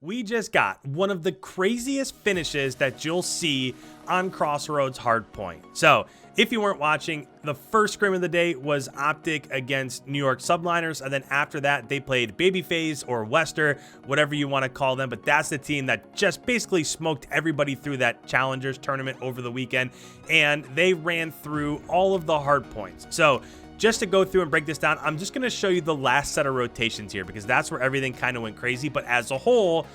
We just got one of the craziest finishes that you'll see on Crossroads Hardpoint. So if you weren't watching, the first scrim of the day was OpTic against New York Subliners, and then after that they played Baby Faze or WestR, whatever you want to call them, but that's the team that just basically smoked everybody through that Challengers tournament over the weekend, and they ran through all of the hardpoints. So just to go through and break this down, I'm just going to show you the last set of rotations here because that's where everything kind of went crazy. But as a whole,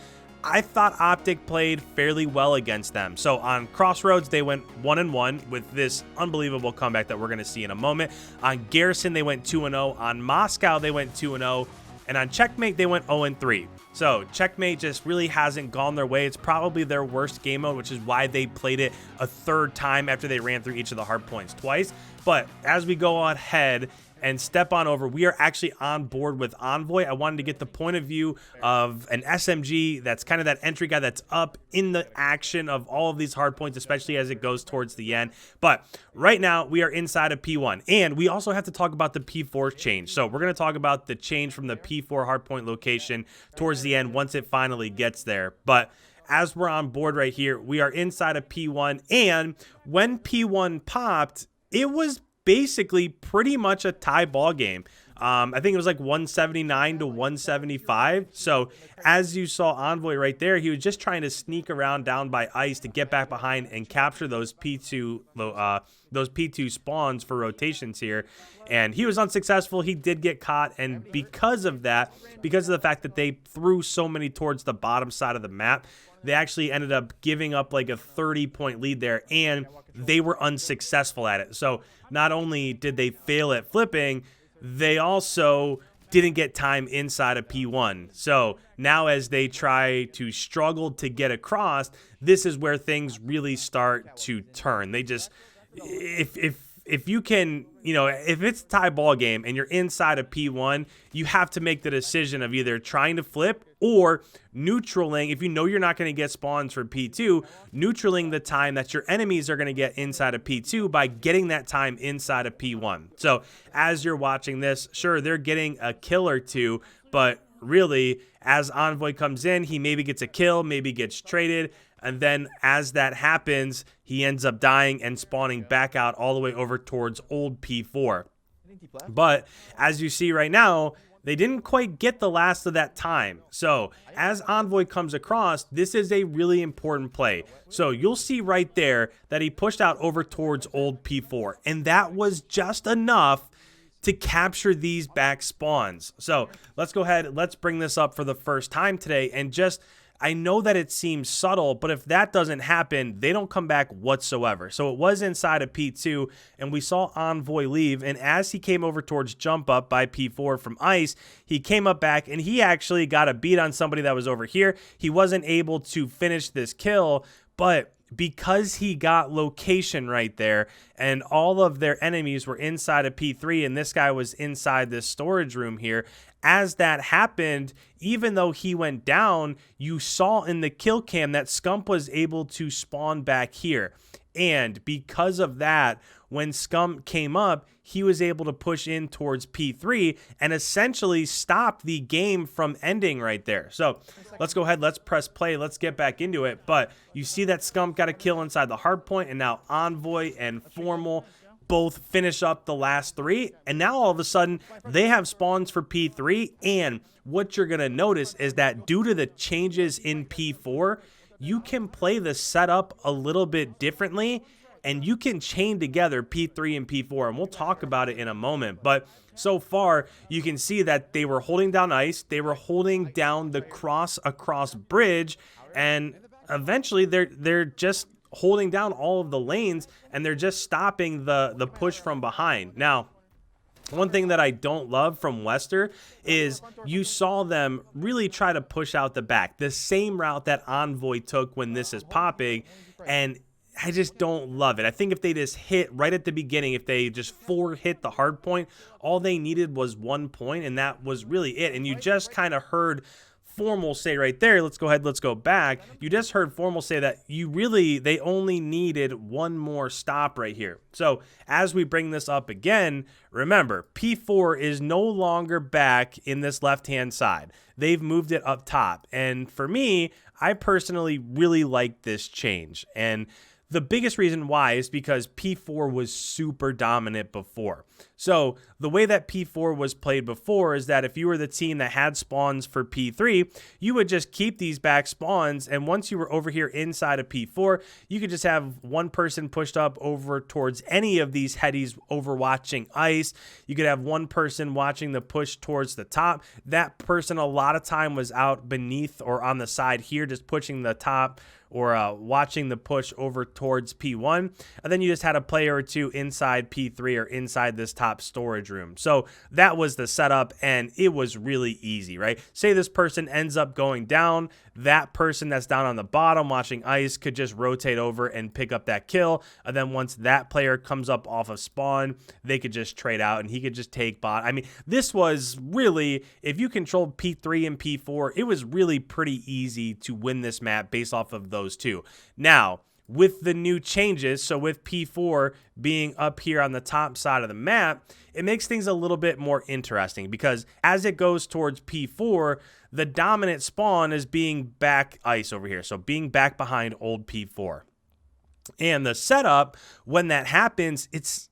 I thought OpTic played fairly well against them. So on Crossroads, they went 1-1 with this unbelievable comeback that we're going to see in a moment. On Garrison, they went 2-0. On Moscow, they went 2-0. And on Checkmate, they went 0-3. So Checkmate just really hasn't gone their way. It's probably their worst game mode, which is why they played it a third time after they ran through each of the hard points twice. But as we go ahead and step on over, we are actually on board with Envoy. I wanted to get the point of view of an SMG that's kind of that entry guy that's up in the action of all of these hard points, especially as it goes towards the end. But right now we are inside of P1, and we also have to talk about the P4 change. So we're going to talk about the change from the P4 hardpoint location towards the end once it finally gets there. But as we're on board right here, we are inside of P1, and when P1 popped, it was basically pretty much a tie ball game. I think it was like 179 to 175. So as you saw Envoy right there, he was just trying to sneak around down by ice to get back behind and capture those P2 spawns for rotations here. And he was unsuccessful. He did get caught, and because of that, because of the fact that they threw so many towards the bottom side of the map, they actually ended up giving up like a 30-point lead there, and they were unsuccessful at it. So not only did they fail at flipping, they also didn't get time inside of P1. So now as they try to struggle to get across, this is where things really start to turn. They just, if you can, you know, if it's a tie ball game and you're inside of P1, you have to make the decision of either trying to flip or neutraling. If you know you're not going to get spawns for P2, neutraling the time that your enemies are going to get inside of P2 by getting that time inside of P1. So as you're watching this, sure, they're getting a kill or two, but really, as Envoy comes in, he maybe gets a kill, maybe gets traded, and then as that happens, he ends up dying and spawning back out all the way over towards old P4. But as you see right now, they didn't quite get the last of that time. So as Envoy comes across, this is a really important play. So you'll see right there that he pushed out over towards old P4, and that was just enough to capture these back spawns. So let's go ahead, let's bring this up for the first time today, and just, I know that it seems subtle, but if that doesn't happen, they don't come back whatsoever. So it was inside of P2, and we saw Envoy leave, and as he came over towards jump up by P4 from ice, he came up back, and he actually got a beat on somebody that was over here. He wasn't able to finish this kill, but because he got location right there and all of their enemies were inside of P3 and this guy was inside this storage room here, as that happened, even though he went down, you saw in the kill cam that Scump was able to spawn back here. And because of that, when Scump came up, he was able to push in towards P3 and essentially stop the game from ending right there. So let's go ahead, let's press play, let's get back into it. But you see that Scump got a kill inside the hardpoint, and now Envoy and Formal both finish up the last three, and now all of a sudden they have spawns for P3. And what you're gonna notice is that due to the changes in P4, you can play the setup a little bit differently, and you can chain together P3 and P4, and we'll talk about it in a moment. But so far, you can see that they were holding down ice, they were holding down the cross across bridge, and eventually they're just holding down all of the lanes, and they're just stopping the push from behind. Now, one thing that I don't love from WestR is you saw them really try to push out the back, the same route that Envoy took when this is popping, and I just don't love it. I think if they just hit right at the beginning, if they just hit the hard point, all they needed was 1 point, and that was really it. And you just kind of heard Formal say right there, let's go ahead, let's go back. You just heard Formal say that they only needed one more stop right here. So as we bring this up again, remember, P4 is no longer back in this left-hand side. They've moved it up top. And for me, I personally really like this change. And the biggest reason why is because P4 was super dominant before. So the way that P4 was played before is that if you were the team that had spawns for P3, you would just keep these back spawns. And once you were over here inside of P4, you could just have one person pushed up over towards any of these headies overwatching ice. You could have one person watching the push towards the top. That person a lot of time was out beneath or on the side here, just pushing the top or watching the push over towards P1. And then you just had a player or two inside P3 or inside this top storage room. So that was the setup, and it was really easy, right? Say this person ends up going down. That person that's down on the bottom watching ice could just rotate over and pick up that kill. And then once that player comes up off of spawn, they could just trade out and he could just take bot. I mean, this was really, if you controlled P3 and P4, it was really pretty easy to win this map based off of those two. Now, with the new changes, so with P4 being up here on the top side of the map, it makes things a little bit more interesting because as it goes towards P4, the dominant spawn is being back ice over here. So being back behind old P4. And the setup, when that happens, it's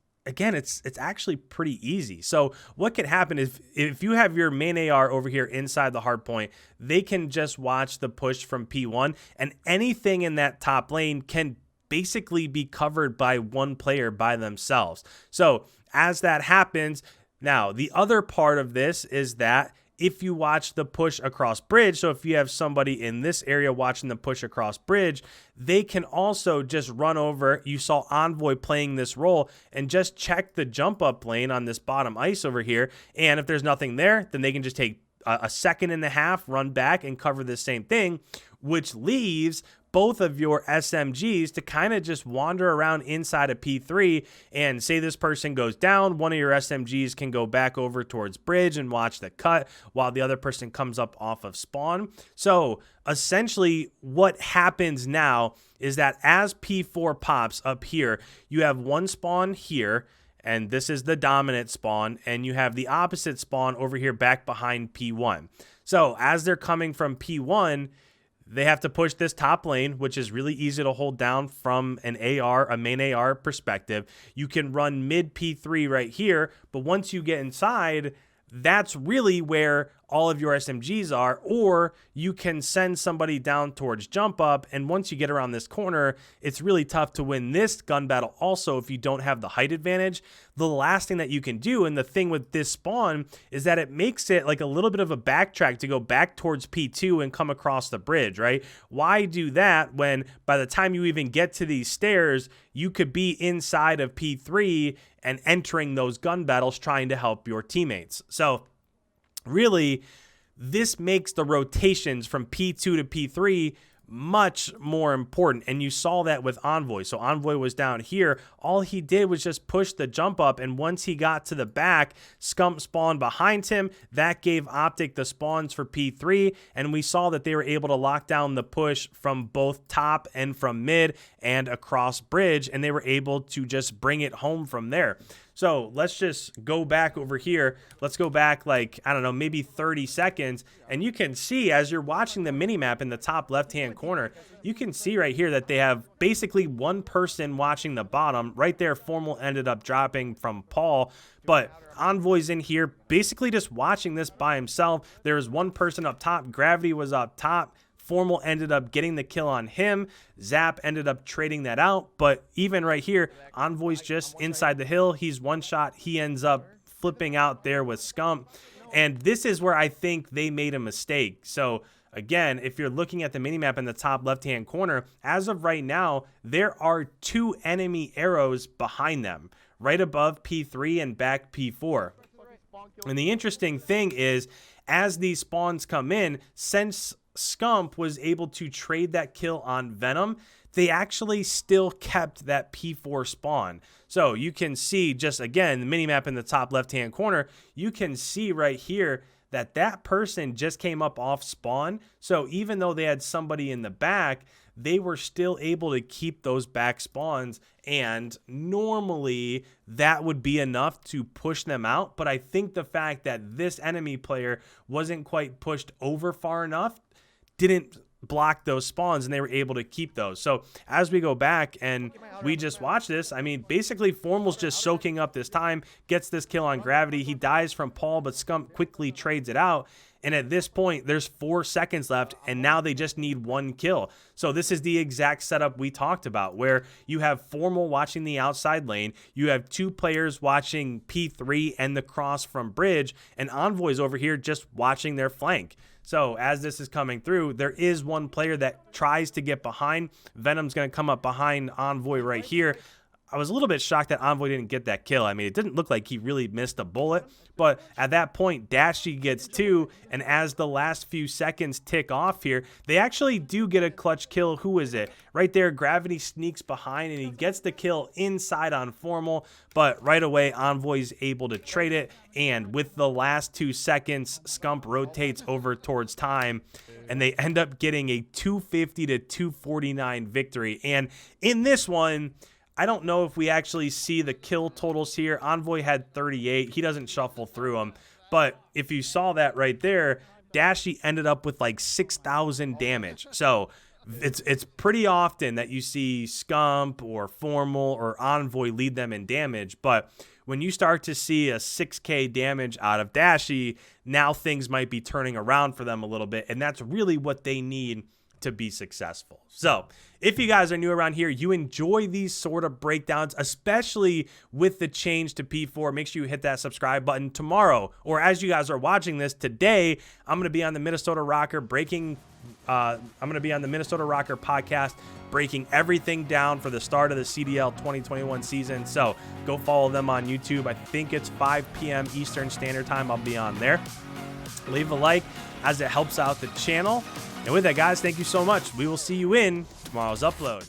actually pretty easy. So what could happen is if you have your main AR over here inside the hardpoint, they can just watch the push from P1, and anything in that top lane can basically be covered by one player by themselves. So as that happens, now the other part of this is that if you watch the push across bridge, so if you have somebody in this area watching the push across bridge, they can also just run over. You saw Envoy playing this role and just check the jump up lane on this bottom ice over here. And if there's nothing there, then they can just take a second and a half, run back and cover the same thing, which leaves both of your SMGs to kind of just wander around inside of P3, and say this person goes down, one of your SMGs can go back over towards bridge and watch the cut while the other person comes up off of spawn. So essentially what happens now is that as P4 pops up here, you have one spawn here, and this is the dominant spawn, and you have the opposite spawn over here back behind P1. So as they're coming from P1, they have to push this top lane, which is really easy to hold down from an AR, a main AR perspective. You can run mid P3 right here, but once you get inside, that's really where all of your SMGs are, or you can send somebody down towards jump up, and once you get around this corner, it's really tough to win this gun battle also if you don't have the height advantage. The last thing that you can do, and the thing with this spawn, is that it makes it like a little bit of a backtrack to go back towards P2 and come across the bridge, right? Why do that when by the time you even get to these stairs, you could be inside of P3 and entering those gun battles trying to help your teammates? So really, this makes the rotations from P2 to P3 much more important, and you saw that with Envoy. So Envoy was down here. All he did was just push the jump up, and once he got to the back, Scump spawned behind him. That gave OpTic the spawns for P3, and we saw that they were able to lock down the push from both top and from mid and across bridge, and they were able to just bring it home from there. So let's just go back over here. Let's go back like, I don't know, maybe 30 seconds. And you can see as you're watching the minimap in the top left-hand corner, you can see right here that they have basically one person watching the bottom. Right there, Formal ended up dropping from Paul. But Envoy's in here basically just watching this by himself. There was one person up top. Gravity was up top. Formal ended up getting the kill on him. Zap ended up trading that out. But even right here, Envoy's just inside the hill. He's one shot. He ends up flipping out there with Scump. And this is where I think they made a mistake. So again, if you're looking at the minimap in the top left-hand corner, as of right now, there are two enemy arrows behind them, right above P3 and back P4. And the interesting thing is, as these spawns come in, since Scump was able to trade that kill on Venom, they actually still kept that P4 spawn. So you can see, just again, the minimap in the top left-hand corner, you can see right here that person just came up off spawn. So even though they had somebody in the back, they were still able to keep those back spawns, and normally that would be enough to push them out. But I think the fact that this enemy player wasn't quite pushed over far enough didn't block those spawns, and they were able to keep those. So as we go back and we just watch this, I mean, basically Formal's just soaking up this time, gets this kill on Gravity. He dies from Paul, but Scum quickly trades it out. And at this point, there's 4 seconds left, and now they just need 1 kill. So this is the exact setup we talked about, where you have Formal watching the outside lane, you have 2 players watching P3 and the cross from Bridge, and Envoy's over here just watching their flank. So as this is coming through, there is 1 player that tries to get behind. Venom's going to come up behind Envoy right here. I was a little bit shocked that Envoy didn't get that kill. I mean, it didn't look like he really missed a bullet, but at that point, Dashy gets 2, and as the last few seconds tick off here, they actually do get a clutch kill. Who is it? Right there, Gravity sneaks behind, and he gets the kill inside on Formal, but right away, Envoy's able to trade it, and with the last 2 seconds, Scump rotates over towards time, and they end up getting a 250 to 249 victory. And in this one, I don't know if we actually see the kill totals here. Envoy had 38. He doesn't shuffle through them. But if you saw that right there, Dashy ended up with like 6,000 damage. So it's pretty often that you see Scump or Formal or Envoy lead them in damage. But when you start to see a 6K damage out of Dashy, now things might be turning around for them a little bit. And that's really what they need to be successful. So if you guys are new around here, you enjoy these sort of breakdowns, especially with the change to P4, make sure you hit that subscribe button. Tomorrow, or as you guys are watching this today, I'm going to be on the Minnesota Rocker podcast, breaking everything down for the start of the CDL 2021 season. So go follow them on YouTube. I think it's 5 p.m. Eastern Standard Time. I'll be on there. Leave a like as it helps out the channel. And with that, guys, thank you so much. We will see you in tomorrow's upload.